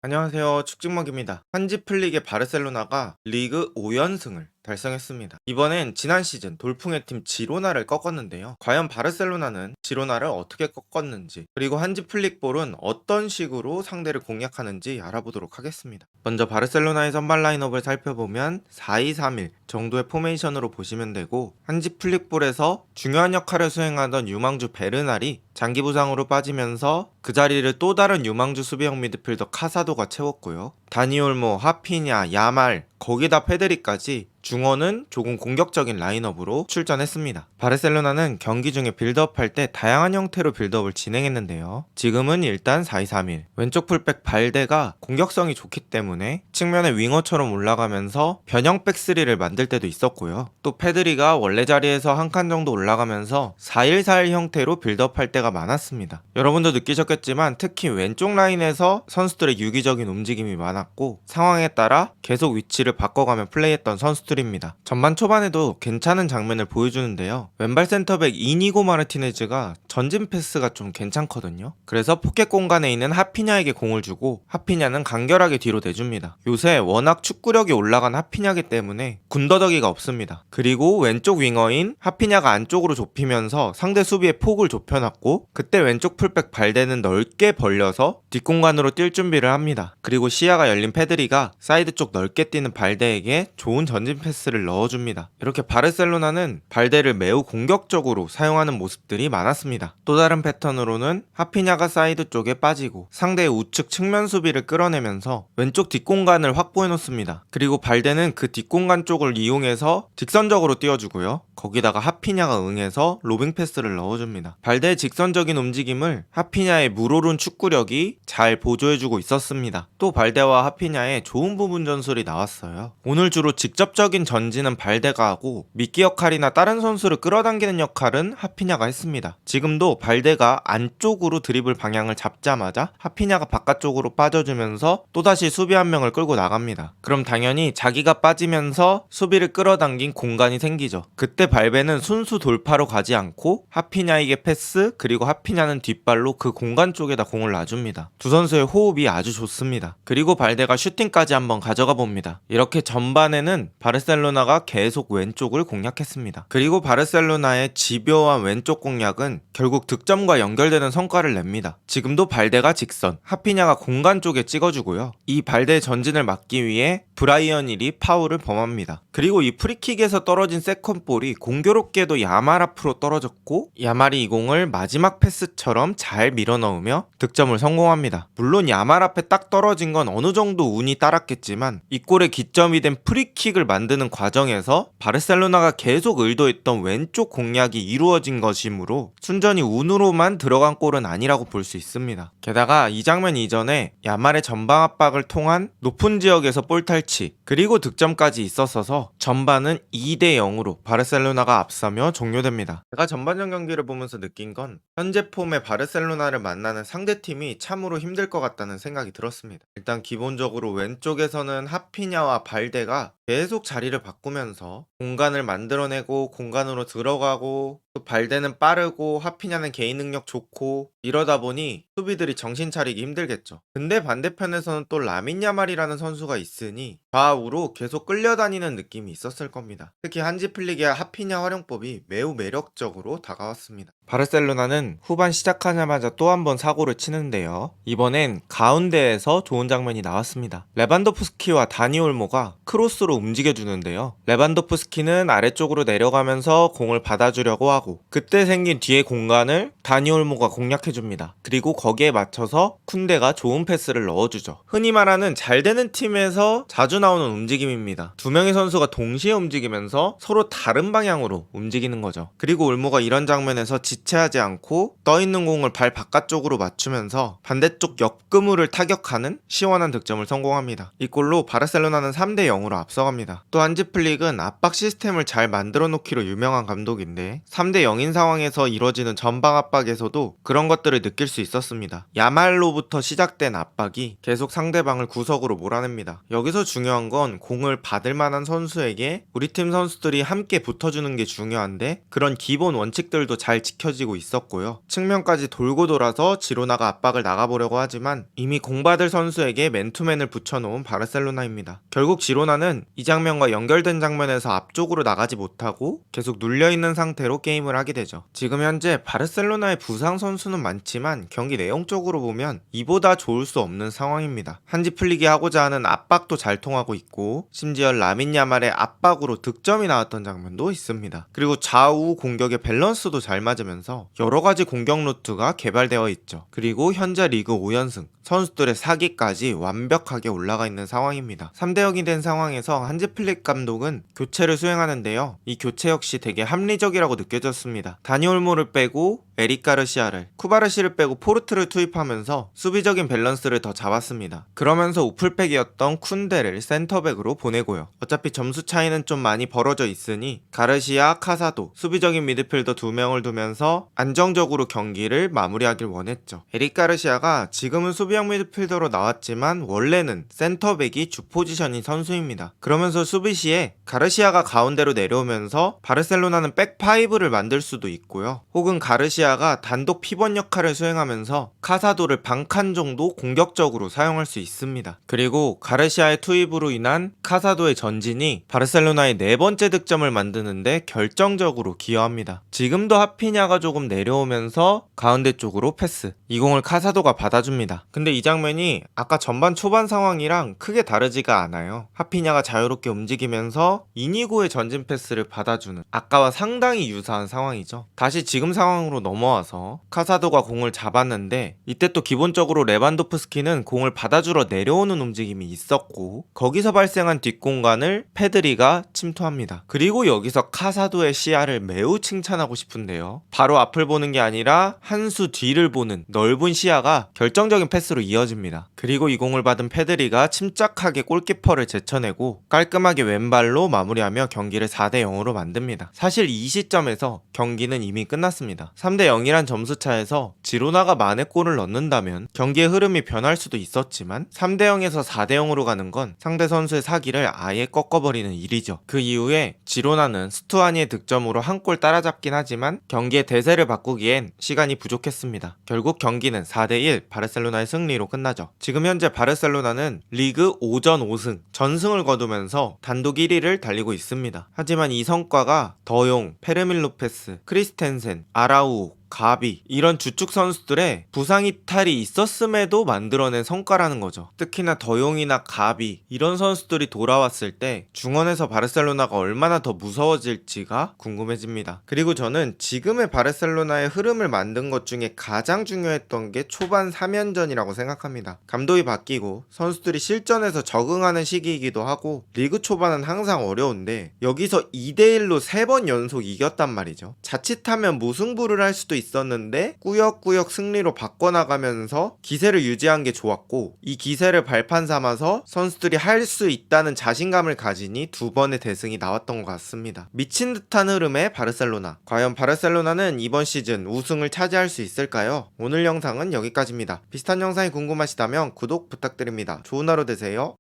안녕하세요. 축직먹입니다. 한지플릭의 바르셀로나가 리그 5연승을 달성했습니다. 이번엔 지난 시즌 돌풍의 팀 지로나를 꺾었는데요. 과연 바르셀로나는 지로나를 어떻게 꺾었는지, 그리고 한지플릭볼은 어떤 식으로 상대를 공략하는지 알아보도록 하겠습니다. 먼저 바르셀로나의 선발 라인업을 살펴보면 4-2-3-1 정도의 포메이션으로 보시면 되고, 한지플릭볼에서 중요한 역할을 수행하던 유망주 베르날이 장기 부상으로 빠지면서 그 자리를 또 다른 유망주 수비형 미드필더 카사도가 채웠고요. 다니올모, 하피냐, 야말, 거기다 페데리까지 중원은 조금 공격적인 라인업으로 출전했습니다. 바르셀로나는 경기 중에 빌드업할 때 다양한 형태로 빌드업을 진행했는데요. 지금은 일단 4-2-3-1 왼쪽 풀백 발데가 공격성이 좋기 때문에 측면의 윙어처럼 올라가면서 변형 백3를 만들 때도 있었고요. 또 페드리가 원래 자리에서 한 칸 정도 올라가면서 4-1-4-1 형태로 빌드업할 때가 많았습니다. 여러분도 느끼셨겠지만 특히 왼쪽 라인에서 선수들의 유기적인 움직임이 많았고, 상황에 따라 계속 위치를 바꿔가며 플레이했던 선수들입니다. 전반 초반에도 괜찮은 장면을 보여주는데요. 왼발 센터백 이니고 마르티네즈가 전진 패스가 좀 괜찮거든요. 그래서 포켓 공간에 있는 하피냐에게 공을 주고 하피냐는 간결하게 뒤로 내줍니다. 요새 워낙 축구력이 올라간 하피냐기 때문에 군더더기가 없습니다. 그리고 왼쪽 윙어인 하피냐가 안쪽으로 좁히면서 상대 수비의 폭을 좁혀놨고, 그때 왼쪽 풀백 발대는 넓게 벌려서 뒷공간으로 뛸 준비를 합니다. 그리고 시야가 열린 페드리가 사이드 쪽 넓게 뛰는 발데에게 좋은 전진 패스를 넣어줍니다. 이렇게 바르셀로나는 발데를 매우 공격적으로 사용하는 모습들이 많았습니다. 또 다른 패턴으로는 하피냐가 사이드 쪽에 빠지고 상대의 우측 측면 수비를 끌어내면서 왼쪽 뒷공간을 확보해 놓습니다. 그리고 발데는 그 뒷공간 쪽을 이용해서 직선적으로 띄워주고요. 거기다가 하피냐가 응해서 로빙 패스를 넣어줍니다. 발데의 직선적인 움직임을 하피냐의 물오른 축구력이 잘 보조해주고 있었습니다. 또 발데와 하피냐의 좋은 부분 전술이 나왔어요. 오늘 주로 직접적인 전진은 발데가 하고, 미끼 역할이나 다른 선수를 끌어당기는 역할은 하피냐가 했습니다. 지금도 발데가 안쪽으로 드리블 방향을 잡자마자 하피냐가 바깥쪽으로 빠져주면서 또다시 수비 한 명을 끌고 나갑니다. 그럼 당연히 자기가 빠지면서 수비를 끌어당긴 공간이 생기죠. 그때 발베는 순수 돌파로 가지 않고 하피냐에게 패스, 그리고 하피냐는 뒷발로 그 공간 쪽에다 공을 놔줍니다. 두 선수의 호흡이 아주 좋습니다. 그리고 발데가 슈팅까지 한번 가져가 봅니다. 이렇게 전반에는 바르셀로나가 계속 왼쪽을 공략했습니다. 그리고 바르셀로나의 집요한 왼쪽 공략은 결국 득점과 연결되는 성과를 냅니다. 지금도 발데가 직선, 하피냐가 공간 쪽에 찍어주고요. 이 발데의 전진을 막기 위해 브라이언 힐이 파울을 범합니다. 그리고 이 프리킥에서 떨어진 세컨볼이 공교롭게도 야말 앞으로 떨어졌고, 야말이 이 공을 마지막 패스처럼 잘 밀어넣으며 득점을 성공합니다. 물론 야말 앞에 딱 떨어진 건 어느 정도 운이 따랐겠지만, 이 골의 기점이 된 프리킥을 만드는 과정에서 바르셀로나가 계속 의도했던 왼쪽 공략이 이루어진 것이므로 순전히 운으로만 들어간 골은 아니라고 볼 수 있습니다. 게다가 이 장면 이전에 야말의 전방 압박을 통한 높은 지역에서 볼 탈취, 그리고 득점까지 있었어서 전반은 2-0으로 바르셀로나가 앞서며 종료됩니다. 제가 전반전 경기를 보면서 느낀 건 현재 폼의 바르셀로나를 만나는 상대팀이 참으로 힘들 것 같다는 생각이 들었습니다. 일단 기본적으로 왼쪽에서는 하피냐와 발데가 계속 자리를 바꾸면서 공간을 만들어내고 공간으로 들어가고, 또 발데는 빠르고 하피냐는 개인 능력 좋고, 이러다 보니 수비들이 정신 차리기 힘들겠죠. 근데 반대편에서는 또 라민 야말이라는 선수가 있으니 좌우로 계속 끌려다니는 느낌이 있었을 겁니다. 특히 한지플릭의 하피냐 활용법이 매우 매력적으로 다가왔습니다. 바르셀로나는 후반 시작하자마자 또 한 번 사고를 치는데요. 이번엔 가운데에서 좋은 장면이 나왔습니다. 레반도프스키와 다니올모가 크로스로 움직여주는데요. 레반도프스키는 아래쪽으로 내려가면서 공을 받아주려고 하고, 그때 생긴 뒤의 공간을 다니올모가 공략해줍니다. 그리고 거기에 맞춰서 쿤데가 좋은 패스를 넣어주죠. 흔히 말하는 잘 되는 팀에서 자주 나오는 움직임입니다. 두 명의 선수가 동시에 움직이면서 서로 다른 방향으로 움직이는 거죠. 그리고 올모가 이런 장면에서 지체하지 않고 떠있는 공을 발 바깥쪽으로 맞추면서 반대쪽 옆그물을 타격하는 시원한 득점을 성공합니다. 이 골로 바르셀로나는 3-0으로 앞서갑니다. 합니다. 또 한지 플릭은 압박 시스템을 잘 만들어 놓기로 유명한 감독인데 3대 0인 상황에서 이뤄지는 전방 압박에서도 그런 것들을 느낄 수 있었습니다. 야말로부터 시작된 압박이 계속 상대방을 구석으로 몰아냅니다. 여기서 중요한 건 공을 받을 만한 선수에게 우리 팀 선수들이 함께 붙어주는 게 중요한데 그런 기본 원칙들도 잘 지켜지고 있었고요. 측면까지 돌고 돌아서 지로나가 압박을 나가보려고 하지만 이미 공 받을 선수에게 맨투맨을 붙여놓은 바르셀로나입니다. 결국 지로나는 이 장면과 연결된 장면에서 앞쪽으로 나가지 못하고 계속 눌려있는 상태로 게임을 하게 되죠. 지금 현재 바르셀로나의 부상 선수는 많지만 경기 내용적으로 보면 이보다 좋을 수 없는 상황입니다. 한지 플릭이 하고자 하는 압박도 잘 통하고 있고 심지어 라민 야말의 압박으로 득점이 나왔던 장면도 있습니다. 그리고 좌우 공격의 밸런스도 잘 맞으면서 여러가지 공격 루트가 개발되어 있죠. 그리고 현재 리그 5연승 선수들의 사기까지 완벽하게 올라가 있는 상황입니다. 3대 0이 된 상황에서 한지 플릭 감독은 교체를 수행하는데요. 이 교체 역시 되게 합리적이라고 느껴졌습니다. 다니 올모를 빼고 에릭 가르시아를, 쿠바르시를 빼고 포르트를 투입하면서 수비적인 밸런스를 더 잡았습니다. 그러면서 우풀백이었던 쿤데를 센터백으로 보내고요. 어차피 점수 차이는 좀 많이 벌어져 있으니 가르시아, 카사도, 수비적인 미드필더 2명을 두면서 안정적으로 경기를 마무리하길 원했죠. 에릭 가르시아가 지금은 수비형 미드필더로 나왔지만 원래는 센터백이 주 포지션인 선수입니다. 그러면서 수비 시에 가르시아가 가운데로 내려오면서 바르셀로나는 백5를 만들 수도 있고요. 혹은 가르시아가 단독 피벗 역할을 수행하면서 카사도를 반칸 정도 공격적으로 사용할 수 있습니다. 그리고 가르시아의 투입으로 인한 카사도의 전진이 바르셀로나의 네 번째 득점을 만드는데 결정적으로 기여합니다. 지금도 하피냐가 조금 내려오면서 가운데 쪽으로 패스, 이 공을 카사도가 받아줍니다. 근데 이 장면이 아까 전반 초반 상황이랑 크게 다르지가 않아요. 하피냐가 자유롭게 움직이면서 이니고의 전진 패스를 받아주는, 아까와 상당히 유사한 상황이죠. 다시 지금 상황으로 넘어와서 카사도가 공을 잡았는데 이때 또 기본적으로 레반도프스키는 공을 받아주러 내려오는 움직임이 있었고 거기서 발생한 뒷공간을 페드리가 침투합니다. 그리고 여기서 카사도의 시야를 매우 칭찬하고 싶은데요. 바로 앞을 보는 게 아니라 한 수 뒤를 보는 넓은 시야가 결정적인 패스로 이어집니다. 그리고 이 공을 받은 페드리가 침착하게 골키퍼를 제쳐내고 깔끔하게 왼발로 마무리하며 경기를 4대 0으로 만듭니다. 사실 이 시점에서 경기는 이미 끝났습니다. 3대 0이란 점수차에서 지로나가 만회골을 넣는다면 경기의 흐름이 변할 수도 있었지만 3대 0에서 4대 0으로 가는 건 상대 선수의 사기를 아예 꺾어버리는 일이죠. 그 이후에 지로나는 스투아니의 득점으로 한 골 따라잡긴 하지만 경기의 대세를 바꾸기엔 시간이 부족했습니다. 결국 경기는 4대 1 바르셀로나의 승리로 끝나죠. 지금 현재 바르셀로나는 리그 5전 5승 전승을 거두면서 단독 1위를 달리고 있습니다. 하지만 이 성과가 더용, 페르민 로페스, 크리스텐센, 아라우오, 가비 이런 주축 선수들의 부상 이탈이 있었음에도 만들어낸 성과라는 거죠. 특히나 더용이나 가비 이런 선수들이 돌아왔을 때 중원에서 바르셀로나가 얼마나 더 무서워질지가 궁금해집니다. 그리고 저는 지금의 바르셀로나의 흐름을 만든 것 중에 가장 중요했던 게 초반 3연전이라고 생각합니다. 감독이 바뀌고 선수들이 실전에서 적응하는 시기이기도 하고 리그 초반은 항상 어려운데 여기서 2대1로 3번 연속 이겼단 말이죠. 자칫하면 무승부를 할 수도 있었는데 꾸역꾸역 승리로 바꿔나가면서 기세를 유지한 게 좋았고 이 기세를 발판 삼아서 선수들이 할 수 있다는 자신감을 가지니 두 번의 대승이 나왔던 것 같습니다. 미친 듯한 흐름의 바르셀로나, 과연 바르셀로나는 이번 시즌 우승을 차지할 수 있을까요? 오늘 영상은 여기까지입니다. 비슷한 영상이 궁금하시다면 구독 부탁드립니다. 좋은 하루 되세요.